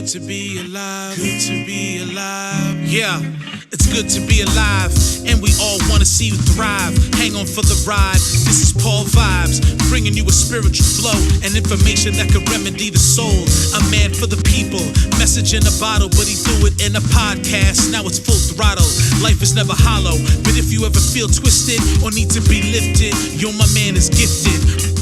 good to be alive. Good to be alive. Yeah, it's good to be alive. And we all want to see you thrive. Hang on for the ride. This is Paul Vibes, bringing you a spiritual flow and information that can remedy the soul. A man for the people. Message in a bottle, but he threw it in a podcast. Now it's full throttle. Life is never hollow. But if you ever feel twisted or need to be lifted, yo, my man is gifted.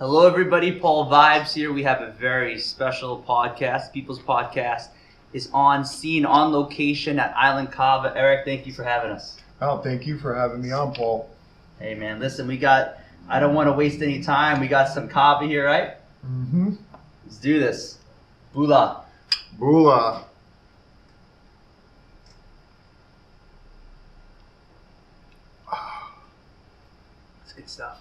Hello everybody, Paul Vibes here. We have a very special podcast. People's Podcast is on scene, on location at Island Kava. Eric, thank you for having us. Oh, thank you for having me on, Paul. Hey man, listen, I don't want to waste any time. We got some Kava here, right? Mm-hmm. Let's do this. Bula. Bula. That's good stuff.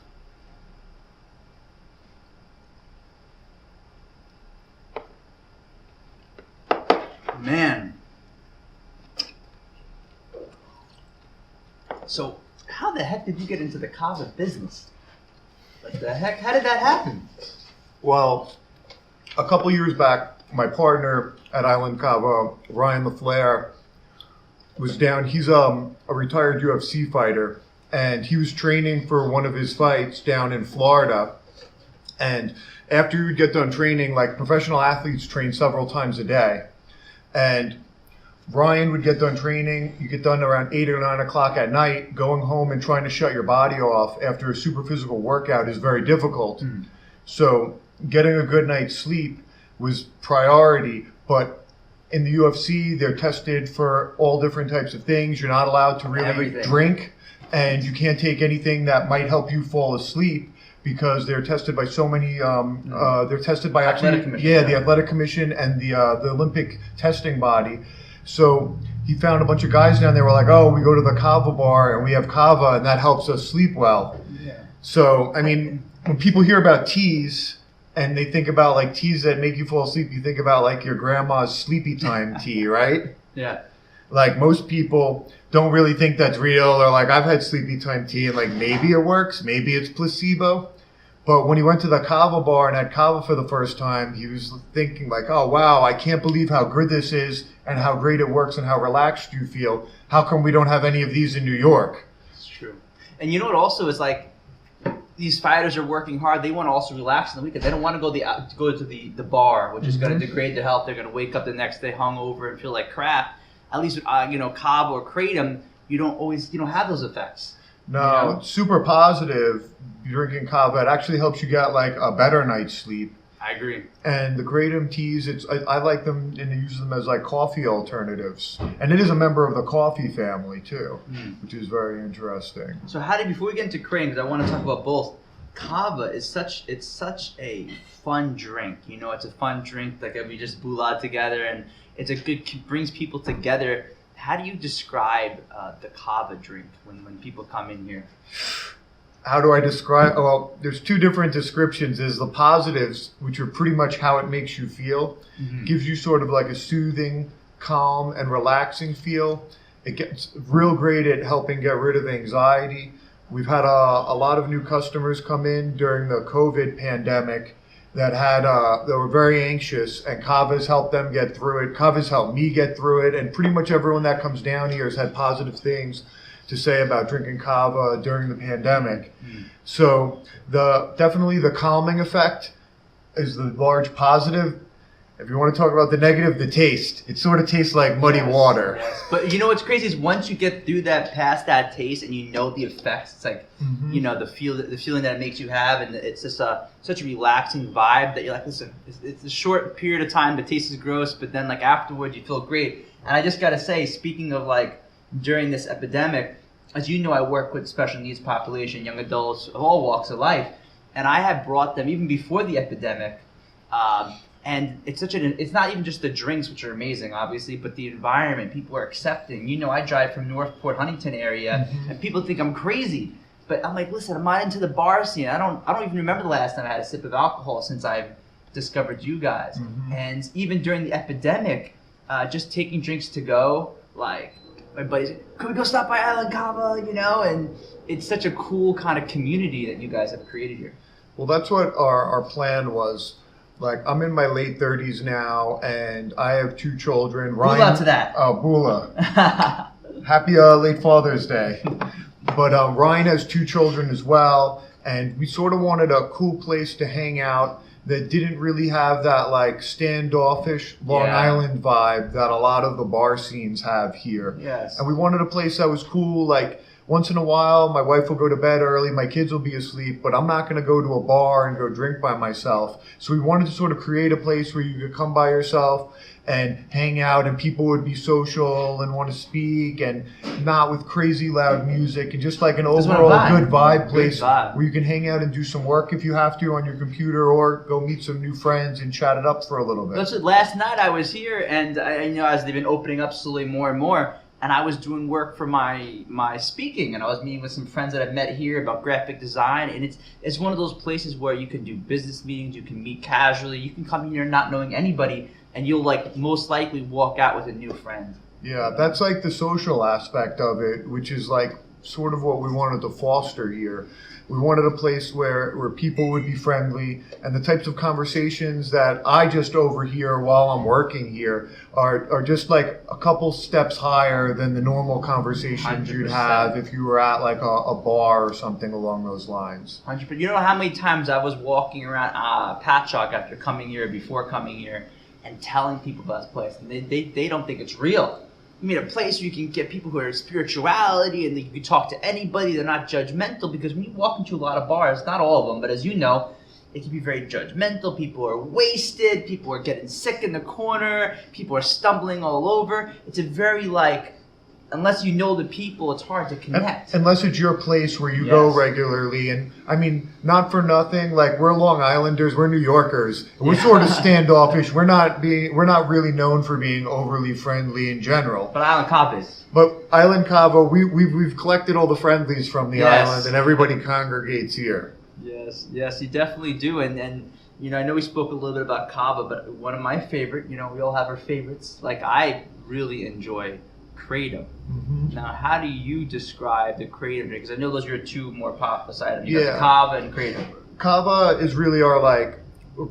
Man. So, how the heck did you get into the Kava business? What the heck? How did that happen? Well, a couple years back, my partner at Island Kava, Ryan LaFleur, was down. He's a retired UFC fighter, and he was training for one of his fights down in Florida. And after you get done training, like professional athletes train several times a day. And Ryan would get done training. You get done around 8 or 9 o'clock at night. Going home and trying to shut your body off after a super physical workout is very difficult. So getting a good night's sleep was priority. But in the UFC, they're tested for all different types of things. You're not allowed to really drink, and you can't take anything that might help you fall asleep, because they're tested by so many. They're tested by the Athletic Commission and the Olympic testing body. So he found a bunch of guys down there. Were like, oh, we go to the Kava bar and we have Kava, and that helps us sleep well. Yeah. So I mean, when people hear about teas and they think about like teas that make you fall asleep, you think about like your grandma's sleepy time tea, right? Yeah. Like most people don't really think that's real. They're like, I've had sleepy time tea and like maybe it works, maybe it's placebo. But when he went to the Kava bar and had Kava for the first time, he was thinking like, oh wow, I can't believe how good this is and how great it works and how relaxed you feel. How come we don't have any of these in New York? It's true. And you know what also is like, these fighters are working hard. They want to also relax on the weekend. They don't want to go to the bar, which is going to degrade their health. They're going to wake up the next day hungover and feel like crap. At least with Kava or Kratom, you don't have those effects. No, it's super positive. Drinking Kava, it actually helps you get like a better night's sleep. I agree. And the Kratom Teas, I like them and use them as like coffee alternatives. And it is a member of the coffee family too, which is very interesting. So before we get into Kratom, because I want to talk about both, Kava is such a fun drink. It's a fun drink. Like we just bula together, and brings people together. How do you describe the Kava drink when people come in here? How do I describe? Well, there's two different descriptions. There's the positives, which are pretty much how it makes you feel. Gives you sort of like a soothing, calm, and relaxing feel. It gets real great at helping get rid of anxiety. We've had a lot of new customers come in during the COVID pandemic that were very anxious, and Kava's helped them get through it. Kava's helped me get through it, and pretty much everyone that comes down here has had positive things to say about drinking Kava during the pandemic. So definitely the calming effect is the large positive. If you want to talk about the negative, the taste. It sort of tastes like muddy water. Yes. But what's crazy is once you get through past that taste and you know the effects, it's like, the feeling that it makes you have, and it's just such a relaxing vibe that you're like, listen, it's a short period of time, the taste is gross, but then like afterwards you feel great. And I just got to say, speaking of like during this epidemic, as you know, I work with special needs population, young adults of all walks of life, and I have brought them even before the epidemic. And it's not even just the drinks, which are amazing, obviously, but the environment. People are accepting. I drive from Northport, Huntington area, and people think I'm crazy. But I'm like, listen, I'm not into the bar scene. I don't even remember the last time I had a sip of alcohol since I've discovered you guys. And even during the epidemic, just taking drinks to go, like my buddies, can we go stop by Island Kava, you know? And it's such a cool kind of community that you guys have created here. Well, that's what our plan was. Like, I'm in my late 30s now, and I have 2 children. Bula to that. Oh, Bula. Happy late Father's Day. But Ryan has 2 children as well, and we sort of wanted a cool place to hang out that didn't really have that like standoffish Long Island vibe that a lot of the bar scenes have here. Yes. And we wanted a place that was cool, like once in a while my wife will go to bed early, my kids will be asleep, but I'm not going to go to a bar and go drink by myself. So we wanted to sort of create a place where you could come by yourself and hang out, and people would be social and want to speak, and not with crazy loud music, and just like an overall good vibe place where you can hang out and do some work if you have to on your computer, or go meet some new friends and chat it up for a little bit. Last night I was here, and I know as they've been opening up slowly more and more, and I was doing work for my speaking, and I was meeting with some friends that I've met here about graphic design, and it's one of those places where you can do business meetings, you can meet casually, you can come in here not knowing anybody, and you'll like most likely walk out with a new friend. Yeah, that's like the social aspect of it, which is like sort of what we wanted to foster here. We wanted a place where people would be friendly, and the types of conversations that I just overhear while I'm working here are just like a couple steps higher than the normal conversations 100%. You'd have if you were at like a bar or something along those lines. 100%. You know how many times I was walking around Patchogue after coming here, before coming here, and telling people about this place, and they don't think it's real. I mean, a place where you can get people who are in spirituality, and you can talk to anybody. They're not judgmental, because when you walk into a lot of bars, not all of them, but as you know, it can be very judgmental. People are wasted. People are getting sick in the corner. People are stumbling all over. It's a very like, unless you know the people, it's hard to connect. Unless it's your place where you go regularly. And I mean, not for nothing, like we're Long Islanders, we're New Yorkers. We're sort of standoffish. We're not really known for being overly friendly in general. But Island Kava is. But Island Kava, we've collected all the friendlies from the island, and everybody congregates here. Yes, you definitely do. And you know, I know we spoke a little bit about Kava, but one of my favorite, you know, we all have our favorites. Like I really enjoy Kratom. Mm-hmm. Now, how do you describe the Kratom? Because I know those are your 2 more popular items. You got the Kava and Kratom. Kava is really our like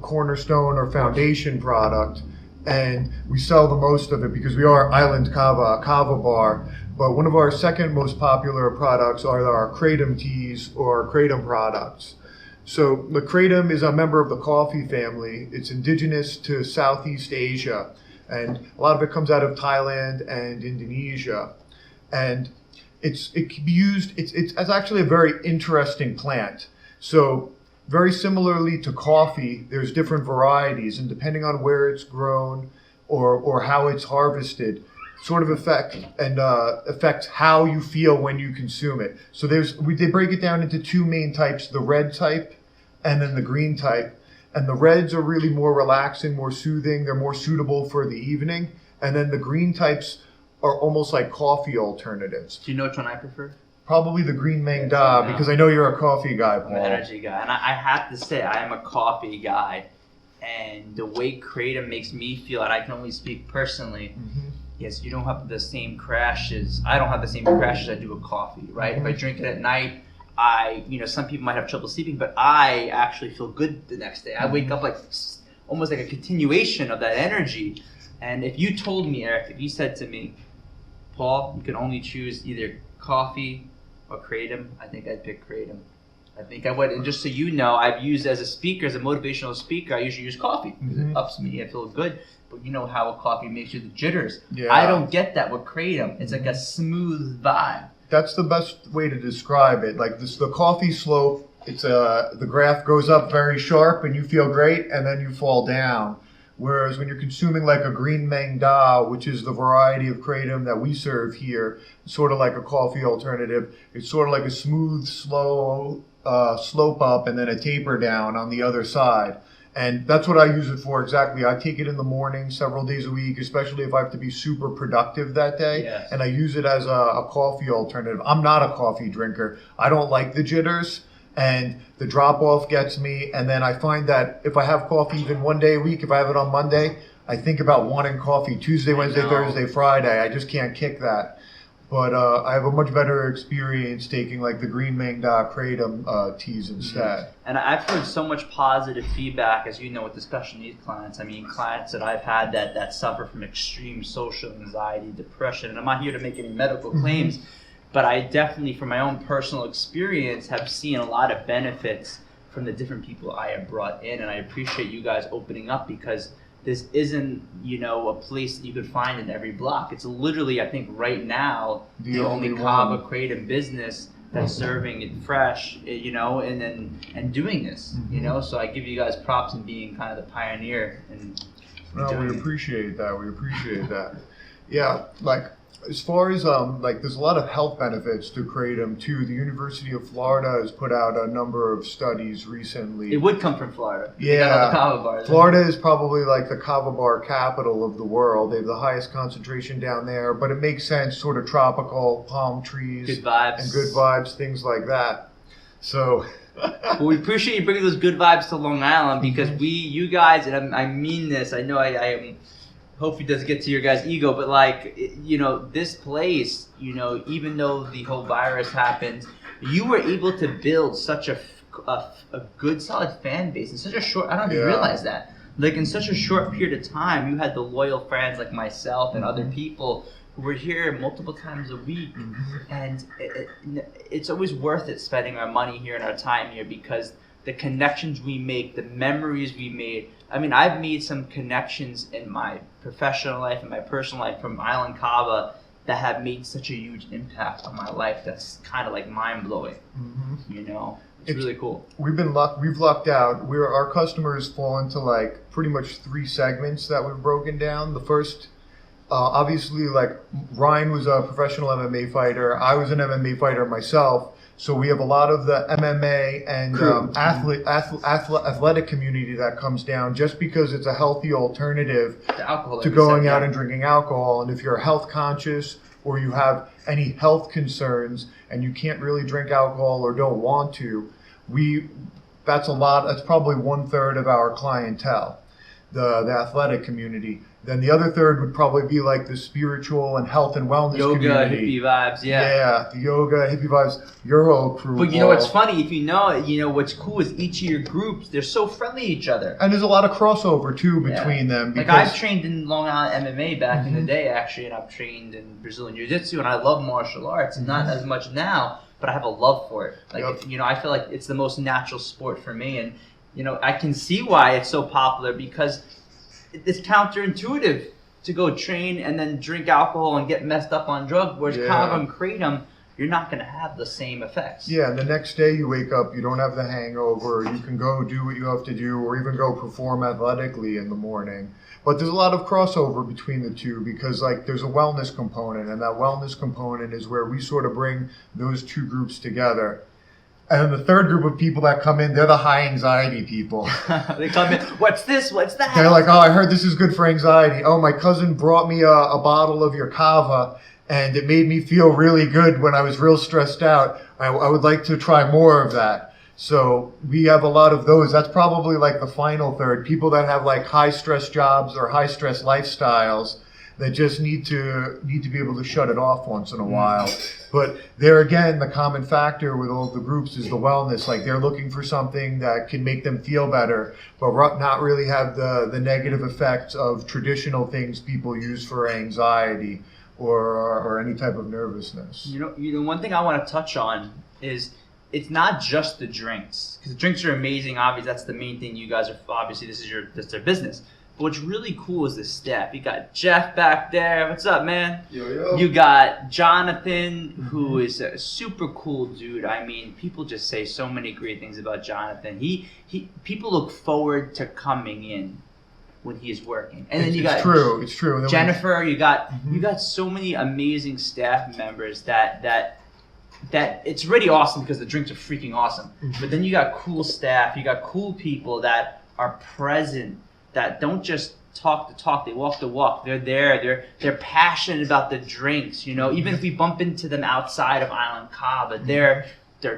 cornerstone or foundation product, and we sell the most of it because we are Island Kava, a Kava bar. But one of our second most popular products are our Kratom Teas or Kratom products. So the Kratom is a member of the coffee family. It's indigenous to Southeast Asia, and a lot of it comes out of Thailand and Indonesia. And it can be used, it's actually a very interesting plant. So very similarly to coffee, there's different varieties, and depending on where it's grown or how it's harvested, sort of affects how you feel when you consume it. So they break it down into 2 main types, the red type and then the green type. And the reds are really more relaxing, more soothing. They're more suitable for the evening. And then the green types are almost like coffee alternatives. Do you know which one I prefer? Probably the green Mang Da, because I know you're a coffee guy, Paul. I'm an energy guy. And I have to say, I am a coffee guy. And the way Kratom makes me feel, and I can only speak personally, yes, you don't have the same crashes. I don't have the same crashes I do with coffee, right? If I drink it at night, some people might have trouble sleeping, but I actually feel good the next day. I wake up like almost like a continuation of that energy. And if you told me, Eric, if you said to me, Paul, you can only choose either coffee or Kratom, I think I'd pick Kratom. I think I would. And just so you know, I've used as a speaker, as a motivational speaker, I usually use coffee because it ups me, I feel good. But you know how a coffee makes you the jitters. Yeah. I don't get that with Kratom. It's like a smooth vibe. That's the best way to describe it. Like this, the coffee slope, it's the graph goes up very sharp and you feel great, and then you fall down. Whereas when you're consuming like a green Mang Da, which is the variety of Kratom that we serve here, sort of like a coffee alternative, it's sort of like a smooth, slow slope up and then a taper down on the other side. And that's what I use it for exactly. I take it in the morning several days a week, especially if I have to be super productive that day. Yes. And I use it as a coffee alternative. I'm not a coffee drinker. I don't like the jitters, and the drop off gets me. And then I find that if I have coffee even one day a week, if I have it on Monday, I think about wanting coffee Tuesday, Wednesday, Thursday, Friday. I just can't kick that. But I have a much better experience taking like the green mangda kratom teas instead. And I've heard so much positive feedback, as you know, with the special needs clients. I mean, clients that I've had that suffer from extreme social anxiety, depression. And I'm not here to make any medical claims, but I definitely, from my own personal experience, have seen a lot of benefits from the different people I have brought in. And I appreciate you guys opening up, because this isn't, a place that you could find in every block. It's literally, I think, right now, the only Kaba Kratom business that's serving it fresh, and doing this, So I give you guys props in being kind of the pioneer. We appreciate that. Yeah, like as far as there's a lot of health benefits to kratom too. The University of Florida has put out a number of studies recently. It would come from Florida. Yeah, the Kava bars. Florida is probably like the Kava bar capital of the world. They have the highest concentration down there, but it makes sense, sort of tropical, palm trees, good vibes, things like that. So. Well, we appreciate you bringing those good vibes to Long Island, because you guys, and I mean this, I know I hope it doesn't get to your guys' ego, but this place, even though the whole virus happened, you were able to build such a good, solid fan base in such a short, I don't even realize that. Like in such a short period of time, you had the loyal fans like myself and other people who were here multiple times a week. And it's always worth it spending our money here and our time here, because the connections we make, the memories we made. I mean, I've made some connections in my professional life and my personal life from Island Kava that have made such a huge impact on my life. That's kind of like mind-blowing. It's really cool. We've lucked out. Our customers fall into like pretty much 3 segments that we've broken down. The first, obviously, like Ryan was a professional MMA fighter. I was an MMA fighter myself. So we have a lot of the MMA and athletic community that comes down, just because it's a healthy alternative to going out and drinking alcohol. And if you're health conscious or you have any health concerns and you can't really drink alcohol or don't want to, that's probably 1/3 of our clientele, the athletic community. Then the other third would probably be like the spiritual and health and wellness community. Yoga, hippie vibes, Yeah, the yoga, hippie vibes, your whole crew. But what's funny, if you know what's cool is each of your groups, they're so friendly to each other. And there's a lot of crossover too between them. Like I've trained in Long Island MMA back in the day, actually, and I've trained in Brazilian Jiu-Jitsu, and I love martial arts, and not as much now, but I have a love for it. Like, I feel like it's the most natural sport for me, and I can see why it's so popular, because it's counterintuitive to go train and then drink alcohol and get messed up on drugs, whereas Kava and Kratom, you're not going to have the same effects. Yeah, and the next day you wake up, you don't have the hangover, you can go do what you have to do, or even go perform athletically in the morning. But there's a lot of crossover between the two, because like there's a wellness component, and that wellness component is where we sort of bring those 2 groups together. And then the third group of people that come in, they're the high anxiety people. They come in, what's this? What's that? They're like, oh, I heard this is good for anxiety. Oh, my cousin brought me a bottle of your kava, and it made me feel really good when I was real stressed out. I would like to try more of that. So we have a lot of those. That's probably like the final third. People that have like high stress jobs or high stress lifestyles that just need to be able to shut it off once in a while. But there again, the common factor with all the groups is the wellness. Like they're looking for something that can make them feel better, but not really have the negative effects of traditional things people use for anxiety or any type of nervousness. One thing I want to touch on is it's not just the drinks, because the drinks are amazing. Obviously, that's the main thing. You guys are obviously that's their business. But what's really cool is the staff. You got Jeff back there. What's up, man? Yo. You got Jonathan, who is a super cool dude. I mean, people just say so many great things about Jonathan. People look forward to coming in when he's working. And then you got it's true. Jennifer. You got so many amazing staff members that it's really awesome, because the drinks are freaking awesome. But then you got cool staff. You got cool people that are present, that don't just talk the talk, they walk the walk. They're there. They're passionate about the drinks. Even if we bump into them outside of Island Kava, they're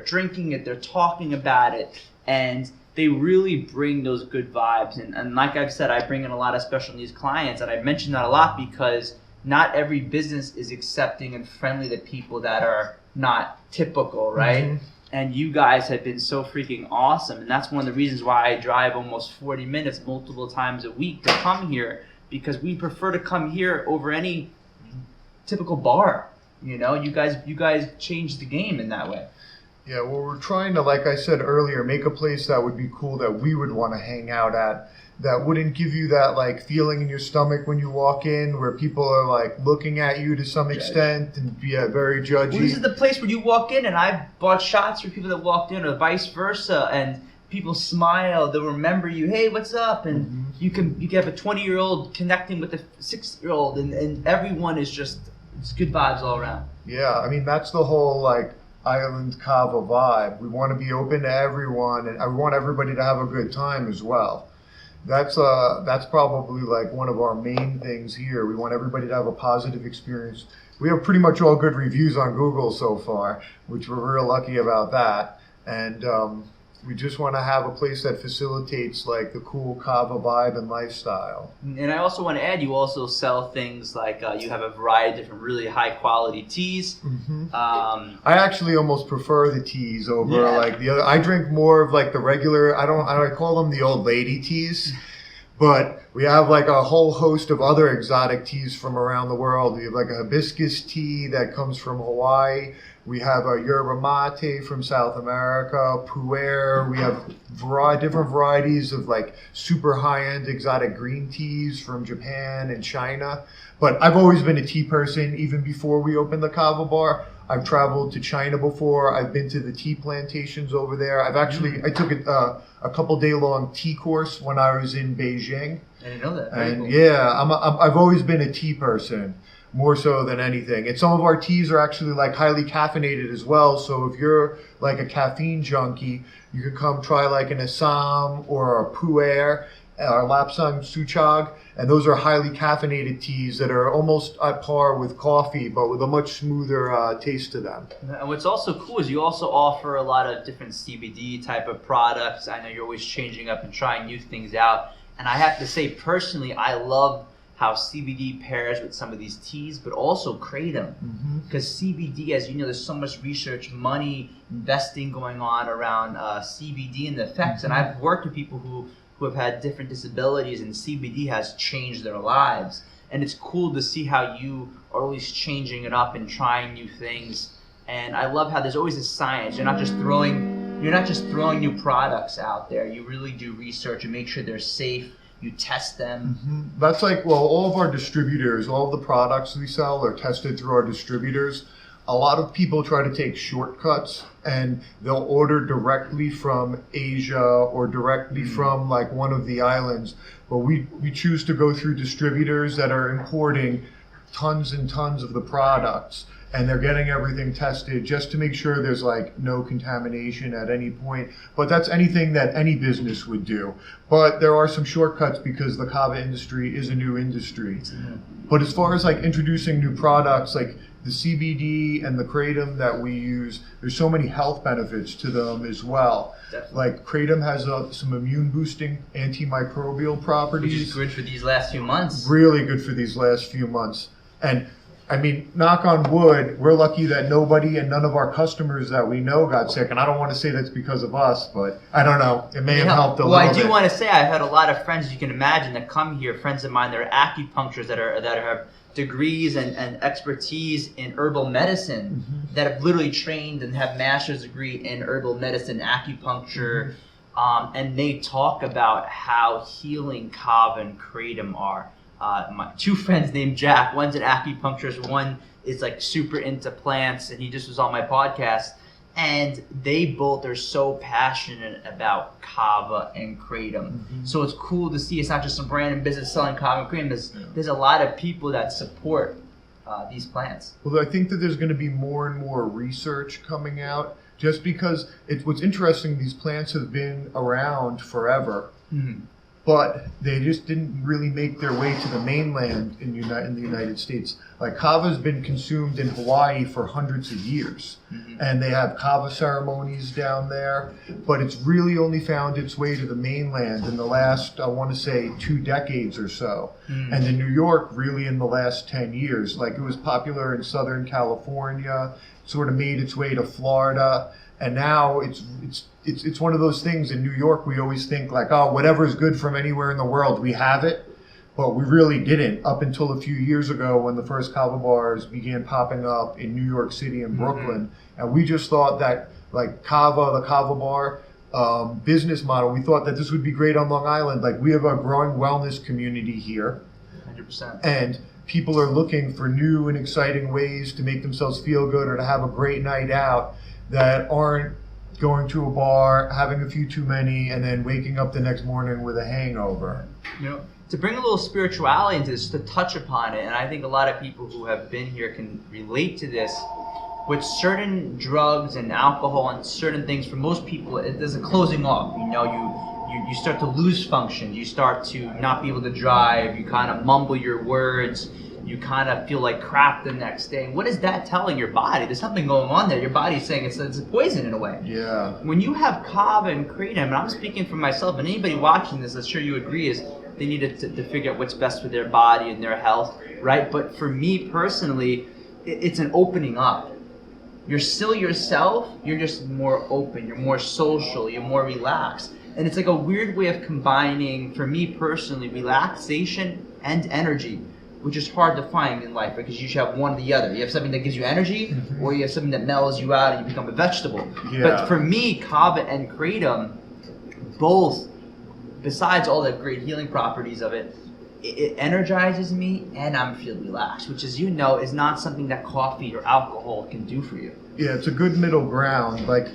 drinking it, they're talking about it, and they really bring those good vibes. And like I've said, I bring in a lot of special needs clients, and I mention that a lot because not every business is accepting and friendly to people that are not typical, right? Mm-hmm. And you guys have been so freaking awesome. And that's one of the reasons why I drive almost 40 minutes multiple times a week to come here, because we prefer to come here over any typical bar. You know, you guys changed the game in that way. Yeah, well, we're trying to, like I said earlier, make a place that would be cool that we would want to hang out at, that wouldn't give you that like feeling in your stomach when you walk in, where people are like looking at you to some extent and be very judgy. Well, this is the place where you walk in, and I've bought shots for people that walked in, or vice versa, and people smile. They'll remember you. Hey, what's up? And you can have a 20-year-old connecting with a 6-year-old, and everyone is just, it's good vibes all around. Yeah, I mean that's the whole like Island Kava vibe. We want to be open to everyone, and I want everybody to have a good time as well. That's probably like one of our main things here. We want everybody to have a positive experience. We have pretty much all good reviews on Google so far, which we're real lucky about that. And we just want to have a place that facilitates like the cool Kava vibe and lifestyle. And I also want to add, you also sell things like you have a variety of different really high quality teas. Mm-hmm. I actually almost prefer the teas over like the other. I drink more of like the regular. I call them the old lady teas. But we have like a whole host of other exotic teas from around the world. We have like a hibiscus tea that comes from Hawaii. We have a yerba mate from South America, pu'er. We have different varieties of like super high-end exotic green teas from Japan and China. But I've always been a tea person even before we opened the Kava bar. I've traveled to China before. I've been to the tea plantations over there. I took a couple-day-long tea course when I was in Beijing. I didn't know that. And cool. yeah, I've always been a tea person, more so than anything. And some of our teas are actually like highly caffeinated as well. So if you're like a caffeine junkie, you can come try like an Assam or a pu'er or lapsang souchag. And those are highly caffeinated teas that are almost at par with coffee, but with a much smoother taste to them. And what's also cool is you also offer a lot of different CBD type of products. I know you're always changing up and trying new things out. And I have to say, personally, I love how CBD pairs with some of these teas, but also kratom. Because CBD, as you know, there's so much research, money, investing going on around CBD and the effects. And I've worked with people who have had different disabilities, and CBD has changed their lives. And it's cool to see how you are always changing it up and trying new things. And I love how there's always a science. You're not just throwing new products out there. You really do research and make sure they're safe. You test them. That's like, well, all of our distributors, all of the products we sell are tested through our distributors. A lot of people try to take shortcuts, and they'll order directly from Asia or directly from like one of the islands. But we choose to go through distributors that are importing tons and tons of the products, and they're getting everything tested just to make sure there's like no contamination at any point. But that's anything that any business would do. But there are some shortcuts because the kava industry is a new industry. But as far as like introducing new products, like the CBD and the kratom that we use, there's so many health benefits to them as well. Definitely. Like kratom has some immune boosting antimicrobial properties. Which is good for these last few months. Really good for these last few months. And I mean, knock on wood, we're lucky that nobody and none of our customers that we know got sick. And I don't want to say that's because of us, but I don't know. It may have helped a little bit. Well, I do want to say I've had a lot of friends, you can imagine, that come here, friends of mine that are acupuncturists that have degrees and expertise in herbal medicine, that have literally trained and have master's degree in herbal medicine, acupuncture, and they talk about how healing kava and kratom are. My two friends named Jack, one's an acupuncturist, one is like super into plants, and he just was on my podcast. And they both are so passionate about kava and kratom. So it's cool to see it's not just some random business selling kava and kratom. There's a lot of people that support these plants. Well, I think that there's going to be more and more research coming out, just because what's interesting, these plants have been around forever. but they just didn't really make their way to the mainland in the United States. Like Kava's been consumed in Hawaii for hundreds of years, and they have Kava ceremonies down there, but it's really only found its way to the mainland in the last, I want to say, 2 decades or so. And in New York, really in the last 10 years. Like it was popular in Southern California, sort of made its way to Florida, and now it's one of those things in New York. We always think like, oh, whatever's good from anywhere in the world, we have it. But we really didn't up until a few years ago when the first Kava bars began popping up in New York City and Brooklyn. And we just thought that like Kava, the Kava bar business model, we thought that this would be great on Long Island. Like we have a growing wellness community here. 100%. And people are looking for new and exciting ways to make themselves feel good or to have a great night out that aren't going to a bar, having a few too many, and then waking up the next morning with a hangover. You know, to bring a little spirituality into this, to touch upon it, and I think a lot of people who have been here can relate to this, with certain drugs and alcohol and certain things, for most people, there's a closing off. You know, you start to lose function. You start to not be able to drive. You kind of mumble your words. You kind of feel like crap the next day. And what is that telling your body? There's something going on there. Your body's saying it's a poison in a way. Yeah. When you have Kava and Kratom, and I'm speaking for myself, and anybody watching this, I'm sure you agree, is they need to figure out what's best for their body and their health, right? But for me personally, it's an opening up. You're still yourself, you're just more open, you're more social, you're more relaxed. And it's like a weird way of combining, for me personally, relaxation and energy, which is hard to find in life because you should have one or the other. You have something that gives you energy, or you have something that mellows you out and you become a vegetable. Yeah. But for me, Kava and Kratom, both, besides all the great healing properties of it, it energizes me and I'm feeling relaxed, which, as you know, is not something that coffee or alcohol can do for you. Yeah, it's a good middle ground. Like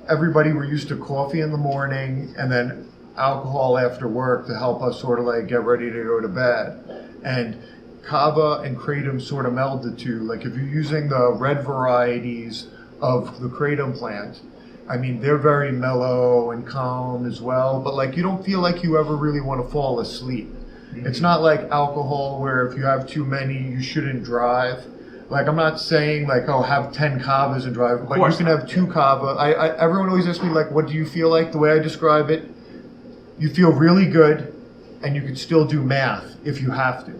everybody, we're used to coffee in the morning and then alcohol after work to help us sort of like get ready to go to bed. And Kava and Kratom sort of meld the two. Like if you're using the red varieties of the Kratom plant, I mean, they're very mellow and calm as well, but like you don't feel like you ever really want to fall asleep. It's not like alcohol where if you have too many, you shouldn't drive. Like I'm not saying like, oh, have 10 Kavas and drive, but you can have 2 Kava. Everyone always asks me like, what do you feel like? The way I describe it, you feel really good and you can still do math if you have to.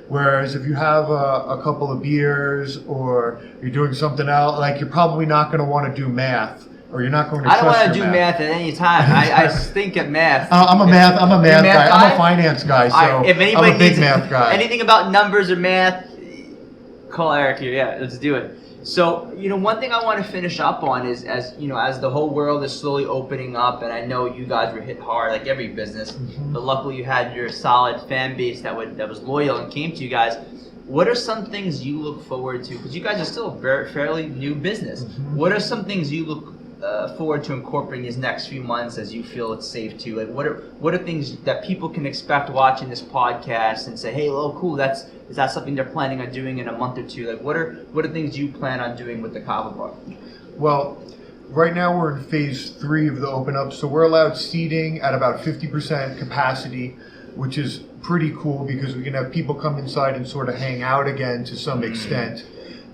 Whereas if you have a couple of beers or you're doing something else, like you're probably not going to want to do math. Or you're not going to. I don't want to do math at any time. I stink at math. I'm a math guy. I'm a finance guy, so if anybody I'm a big needs math guy. Anything about numbers or math, call Eric here. Yeah, let's do it. So, you know, one thing I want to finish up on is, as you know, as the whole world is slowly opening up, and I know you guys were hit hard, like every business, but luckily you had your solid fan base that was loyal and came to you guys. What are some things you look forward to? Because you guys are still a very fairly new business. What are some things you look forward to incorporating these next few months as you feel it's safe to? Like, what are things that people can expect watching this podcast and say, hey, oh, cool, is that something they're planning on doing in a month or two? Like, what are things you plan on doing with the Kava bar? Well, right now we're in phase 3 of the open up, so we're allowed seating at about 50% capacity, which is pretty cool because we can have people come inside and sort of hang out again to some extent.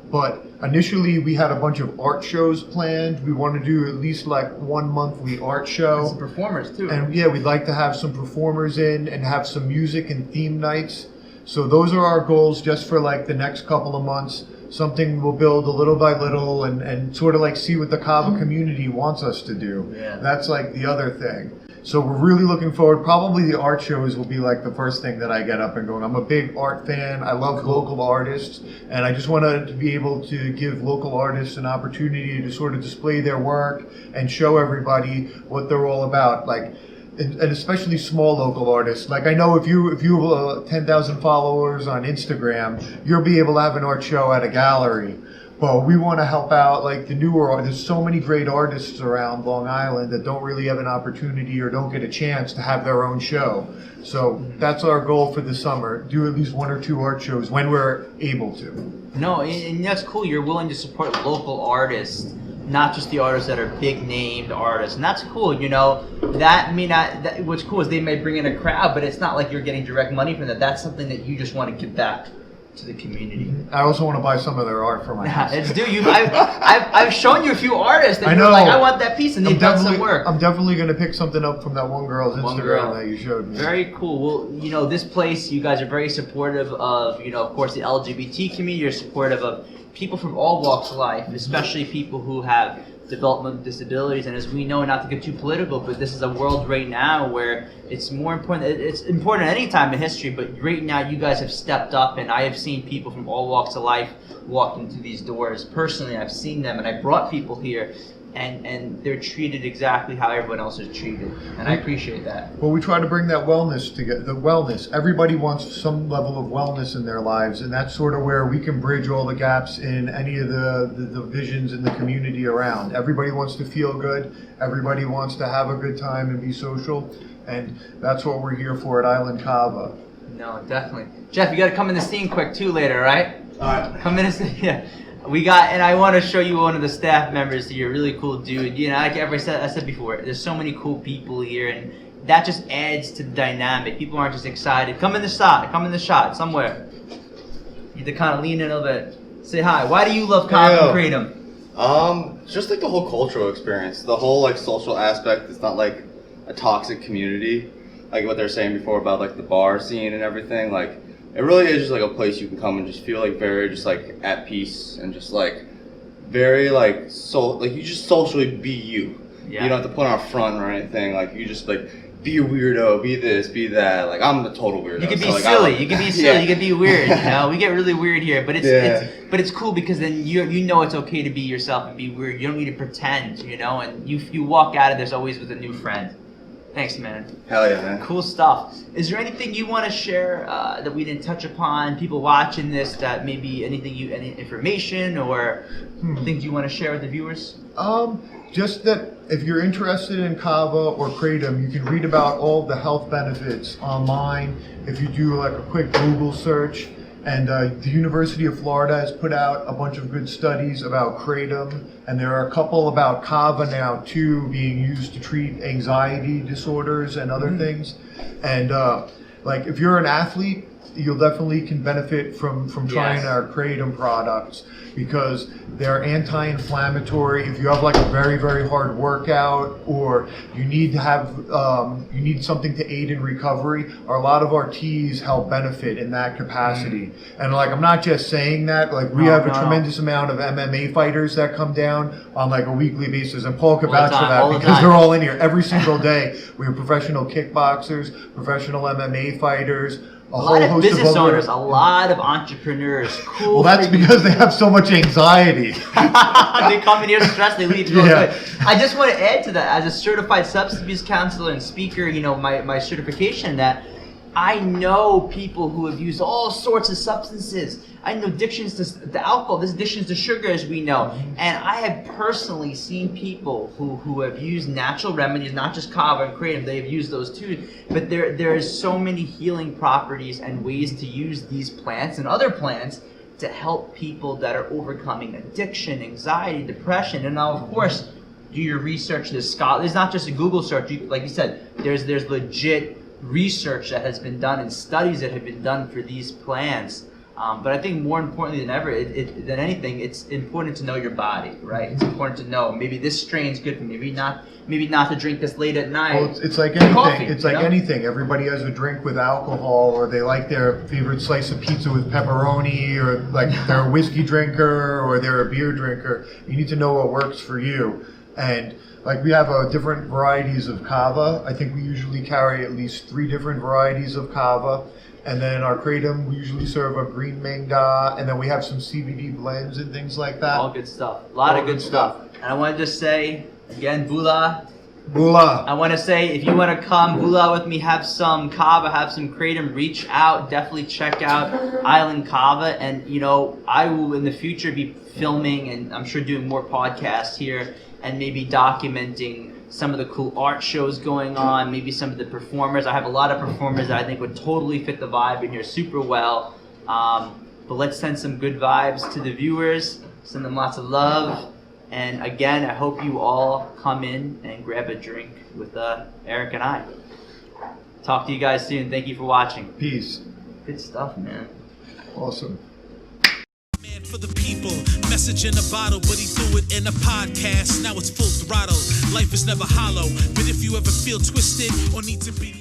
But initially we had a bunch of art shows planned. We want to do at least like 1 monthly art show. And some performers too. And yeah, we'd like to have some performers in and have some music and theme nights. So those are our goals just for like the next couple of months. Something we'll build a little by little and sort of like see what the Kava community wants us to do. Yeah. That's like the other thing. So we're really looking forward. Probably the art shows will be like the first thing that I get up and going. I'm a big art fan. I love local artists, and I just wanted to be able to give local artists an opportunity to sort of display their work and show everybody what they're all about. Like, and especially small local artists. Like I know if you have 10,000 followers on Instagram, you'll be able to have an art show at a gallery. But we want to help out like the newer artists. There's so many great artists around Long Island that don't really have an opportunity or don't get a chance to have their own show. So that's our goal for the summer. Do at least 1 or 2 art shows when we're able to. No, and that's cool. You're willing to support local artists. not just the artists that are big named artists, and that's cool. You know, that may not. What's cool is they may bring in a crowd, but it's not like you're getting direct money from that. That's something that you just want to give back to the community. I also want to buy some of their art for my house. It's due. I've shown you a few artists that I you're know. like, I want that piece, and they've done some work. I'm definitely going to pick something up from that one girl's Instagram that you showed me. Very cool. Well, you know, this place, you guys are very supportive of, you know, of course, the LGBT community. You're supportive of people from all walks of life, especially people who have developmental disabilities. And as we know, not to get too political, but this is a world right now where it's more important. It's important at any time in history, but right now you guys have stepped up, and I have seen people from all walks of life walk into these doors. Personally, I've seen them, and I brought people here, and they're treated exactly how everyone else is treated, and I appreciate that. Well, we try to bring that wellness together. The wellness. Everybody wants some level of wellness in their lives, and that's sort of where we can bridge all the gaps in any of the visions in the community around. Everybody wants to feel good. Everybody wants to have a good time and be social, and that's what we're here for at Island Kava. No, definitely. Jeff, you got to come in the scene quick too later, right? All right. Come in the scene. Yeah. We got, and I want to show you one of the staff members here. Really cool dude. You know, like I said before, there's so many cool people here, and that just adds to the dynamic. People aren't just excited. Come in the shot somewhere. You need to kind of lean in a little bit. Say hi. Why do you love Kaba and Kratom? Just like the whole cultural experience, the whole like social aspect. It's not like a toxic community, like what they're saying before about like the bar scene and everything. Like, it really is just like a place you can come and just feel like very just like at peace and just like very like you just socially be you. Yeah. You don't have to put on a front or anything. Like, you just like be a weirdo, be this, be that. Like, I'm the total weirdo. You can be so, like, silly. You can be silly. Yeah. You can be weird. You know, we get really weird here, but it's cool because then you know it's okay to be yourself and be weird. You don't need to pretend, you know. And you walk out of this always with a new friend. Thanks, man. Hell yeah, man. Cool stuff. Is there anything you want to share that we didn't touch upon? People watching this, that maybe any information or things you want to share with the viewers? Just that if you're interested in Kava or Kratom, you can read about all the health benefits online. If you do like a quick Google search, and the University of Florida has put out a bunch of good studies about Kratom, and there are a couple about Kava now too, being used to treat anxiety disorders and other things. And like if you're an athlete, you'll definitely can benefit from trying our Kratom products, because they're anti-inflammatory. If you have like a very, very hard workout, or you need to have you need something to aid in recovery, or a lot of our teas help benefit in that capacity. And like, I'm not just saying that, like we have a tremendous amount of MMA fighters that come down on like a weekly basis, and Paul could vouch for that because they're all in here every single day. We have professional kickboxers, professional MMA fighters, a lot of business owners, a lot of entrepreneurs. Cool. Well, that's because they have so much anxiety. They come in here stressed, they leave real good. I just want to add to that, as a certified substance abuse counselor and speaker, you know, my certification, that I know people who have used all sorts of substances. I know addictions to alcohol, there's addictions to sugar, as we know. And I have personally seen people who have used natural remedies, not just Kava and Kratom, they have used those too. But there is so many healing properties and ways to use these plants and other plants to help people that are overcoming addiction, anxiety, depression. And now, of course, do your research. There's not just a Google search. Like you said, there's legit research that has been done and studies that have been done for these plants. But I think more importantly than ever, than anything, it's important to know your body, right? It's important to know maybe this strain's good for me, maybe not to drink this late at night. Well, it's like anything. Coffee, it's like anything. Everybody has a drink with alcohol, or they like their favorite slice of pizza with pepperoni, or like they're a whiskey drinker, or they're a beer drinker. You need to know what works for you. And like we have different varieties of Kava. I think we usually carry at least 3 different varieties of Kava. And then our Kratom, we usually serve a green manga, and then we have some CBD blends and things like that. All good stuff. A lot of good stuff. And I want to just say, again, Bula. I want to say, if you want to come Bula with me, have some Kava, have some Kratom, reach out. Definitely check out Island Kava. And, you know, I will in the future be filming and I'm sure doing more podcasts here and maybe documenting some of the cool art shows going on, maybe some of the performers. I have a lot of performers that I think would totally fit the vibe in here super well. But let's send some good vibes to the viewers. Send them lots of love. And again, I hope you all come in and grab a drink with Eric and I. Talk to you guys soon. Thank you for watching. Peace. Good stuff, man. Awesome. Man for the people, message in a bottle, but he threw it in a podcast. Now it's full throttle. Life is never hollow, but if you ever feel twisted or need to be